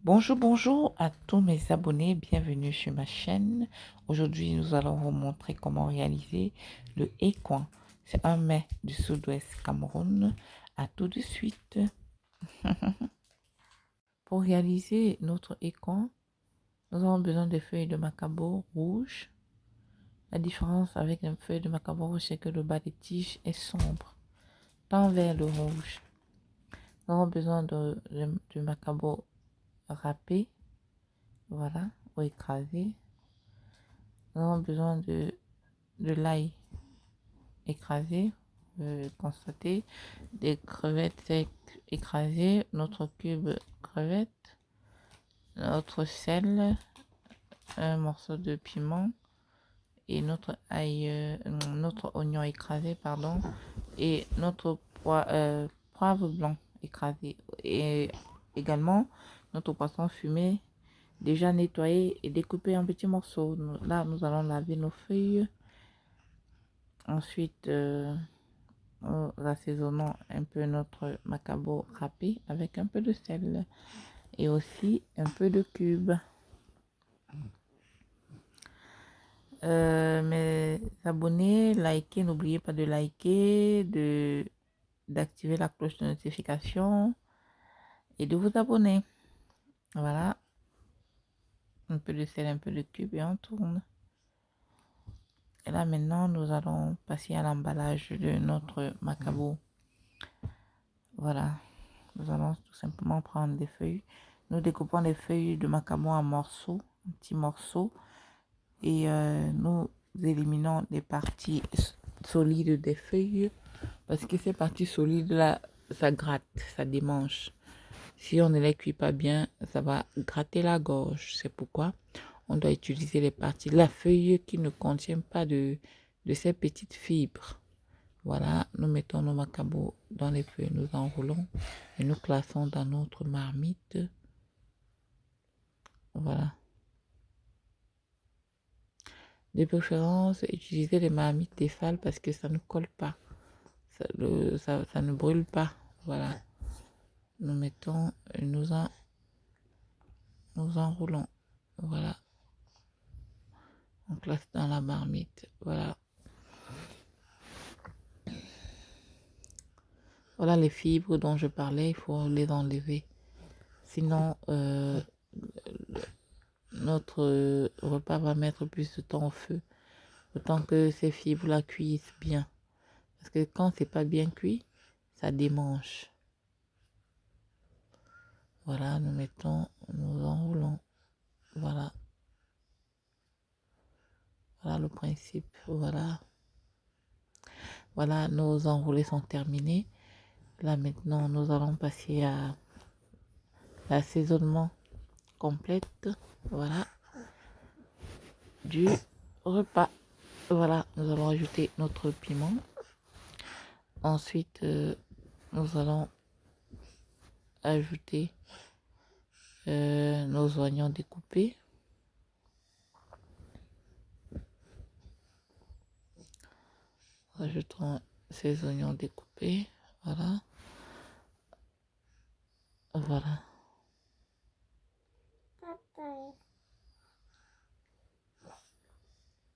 Bonjour, bonjour à tous mes abonnés, bienvenue sur ma chaîne. Aujourd'hui, nous allons vous montrer comment réaliser le écoin. C'est un mets du sud-ouest Cameroun. À tout de suite. Pour réaliser notre écoin, nous avons besoin de feuilles de macabo rouges. La différence avec les feuilles de macabo rouge, c'est que le bas des tiges est sombre, tend vers le rouge. Nous avons besoin de macabo râpé, voilà, ou écrasé. Nous avons besoin de l'ail écrasé, constater, des crevettes secs écrasées, notre cube crevette, notre sel, un morceau de piment et notre ail, notre oignon écrasé, pardon, et notre poivre blanc écrasé, et également notre poisson fumé déjà nettoyé et découpé en petits morceaux. Là, nous allons laver nos feuilles. Ensuite, nous assaisonnons un peu notre macabo râpé avec un peu de sel et aussi un peu de cube. Mes abonnés, likez, n'oubliez pas de liker, d'activer la cloche de notification et de vous abonner. Voilà, un peu de sel, un peu de cube et on tourne. Et là maintenant, nous allons passer à l'emballage de notre macabo. Voilà, nous allons tout simplement prendre des feuilles. Nous découpons les feuilles de macabo en morceaux, en petits morceaux, et nous éliminons les parties solides des feuilles parce que ces parties solides là, ça gratte, ça démange. Si on ne les cuit pas bien, ça va gratter la gorge. C'est pourquoi on doit utiliser les parties, la feuille qui ne contient pas de ces petites fibres. Voilà, nous mettons nos macabos dans les feuilles, nous enroulons et nous classons dans notre marmite. Voilà. De préférence, utilisez les marmites Tefal parce que ça ne colle pas. Ça ne brûle pas. Voilà. Nous mettons, nous enroulons. Voilà. On classe dans la marmite. Voilà. Voilà les fibres dont je parlais, il faut les enlever. Sinon, notre repas va mettre plus de temps au feu. Autant que ces fibres-là cuisent bien. Parce que quand c'est pas bien cuit, ça démange. Voilà, nous enroulons. Voilà. Voilà le principe. Voilà. Voilà, nos enroulés sont terminés. Là maintenant, nous allons passer à l'assaisonnement complète. Voilà. Du repas. Voilà, nous allons ajouter notre piment. Ensuite, nous allons ajouter nos oignons découpés. Ajoutons ces oignons découpés. Voilà. Voilà.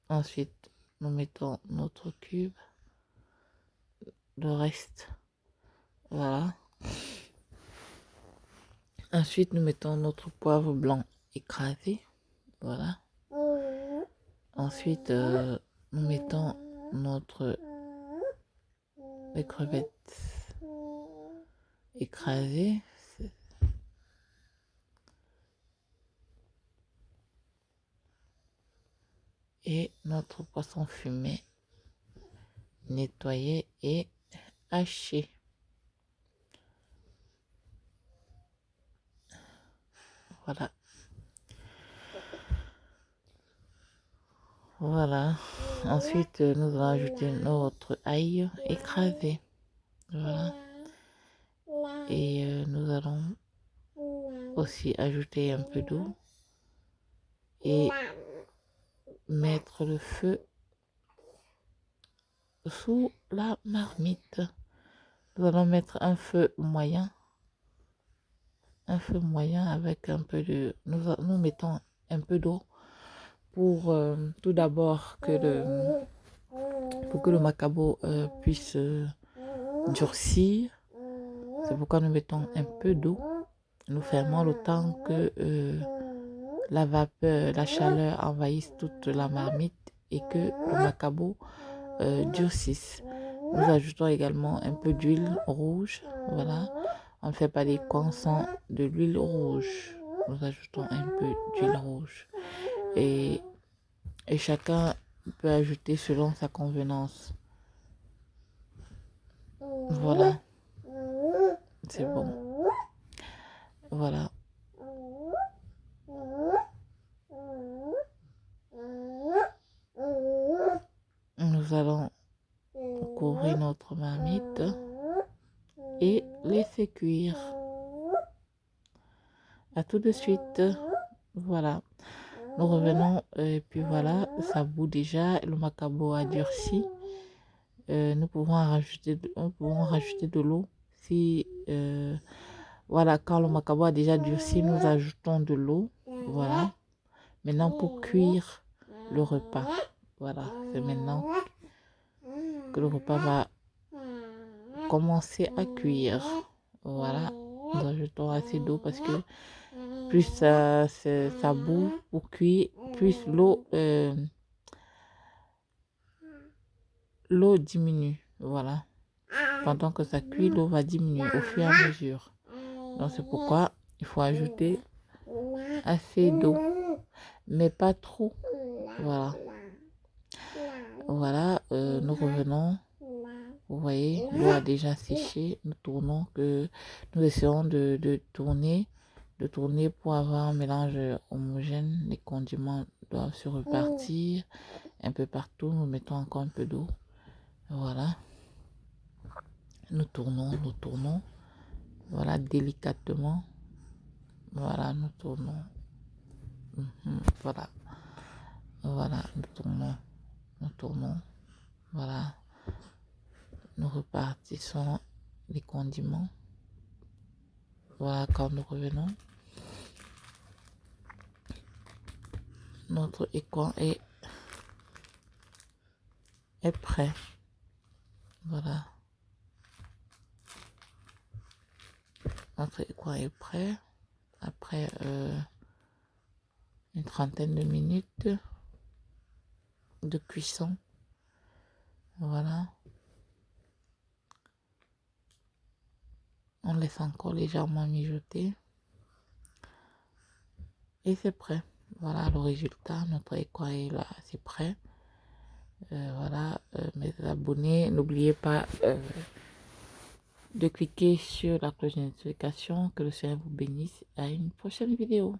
Ensuite, nous mettons notre cube. Le reste. Voilà. Ensuite, nous mettons notre poivre blanc écrasé. Voilà. Ensuite, nous mettons les crevettes écrasées. Et notre poisson fumé nettoyé et haché. Voilà. Voilà. Ensuite, nous allons ajouter notre ail écrasé. Voilà. Et nous allons aussi ajouter un peu d'eau et mettre le feu sous la marmite. Nous allons mettre un feu moyen. un feu moyen avec un peu de... Nous mettons un peu d'eau pour tout d'abord pour que le macabo puisse durcir. C'est pourquoi nous mettons un peu d'eau. Nous fermons le temps que la vapeur, la chaleur envahisse toute la marmite et que le macabo durcisse. Nous ajoutons également un peu d'huile rouge. Voilà. On ne fait pas des coins sans de l'huile rouge. Nous ajoutons un peu d'huile rouge. Et chacun peut ajouter selon sa convenance. Voilà. C'est bon. Voilà. Nous allons couvrir notre marmite et laisser cuire. À tout de suite. Voilà. Nous revenons et puis voilà, ça bout déjà. Le macabo a durci. Nous pouvons rajouter de l'eau. Si voilà, quand le macabo a déjà durci, nous ajoutons de l'eau. Voilà. Maintenant pour cuire le repas. Voilà, c'est maintenant que le repas va commencer à cuire. Voilà, nous ajoutons assez d'eau parce que plus ça bout pour cuire, plus l'eau diminue. Voilà. Pendant que ça cuit, l'eau va diminuer au fur et à mesure. Donc c'est pourquoi il faut ajouter assez d'eau, mais pas trop. Voilà. Voilà, nous revenons. Vous voyez, l'eau a déjà séché. Nous tournons, nous essayons de tourner pour avoir un mélange homogène. Les condiments doivent se repartir un peu partout. Nous mettons encore un peu d'eau. Voilà. Nous tournons. Voilà, délicatement. Voilà, nous tournons. Voilà. Voilà, nous tournons. Voilà. Nous repartissons les condiments. Voilà, quand nous revenons, notre écoin est prêt. Voilà. Notre écoin est prêt. Après une trentaine de minutes de cuisson. Voilà. On laisse encore légèrement mijoter. Et c'est prêt. Voilà le résultat. Notre écoin est là, c'est prêt. Voilà, mes abonnés, n'oubliez pas de cliquer sur la cloche de notification. Que le Seigneur vous bénisse. À une prochaine vidéo.